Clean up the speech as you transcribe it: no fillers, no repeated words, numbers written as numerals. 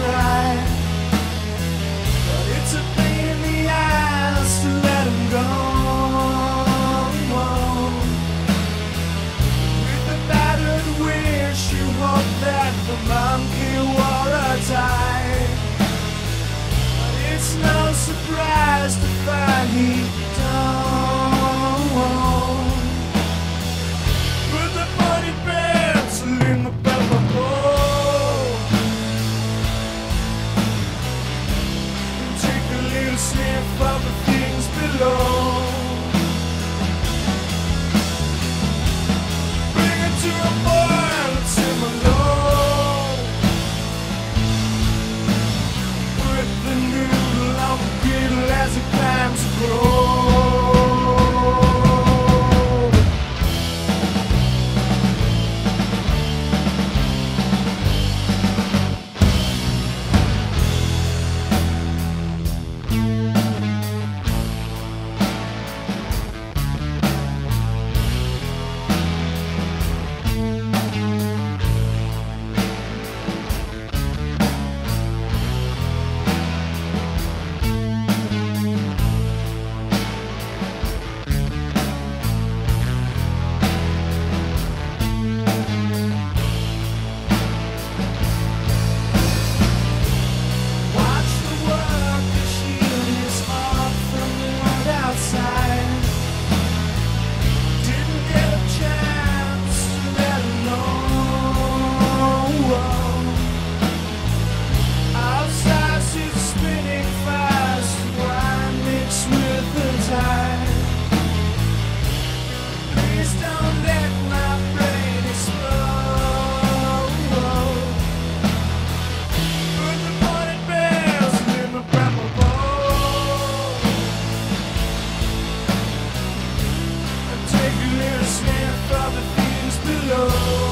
cry, but it's a pain in the ass to let him go. With a battered wish, you hope that the monkey wore a tie, but it's no surprise to find he don't. Put the bunny pencil in the pepper bowl and take a little sniff of the things below. Bring it to a boil and simmer low. Put the noodle on the griddle as it climbs to grow. Sniff of the things below.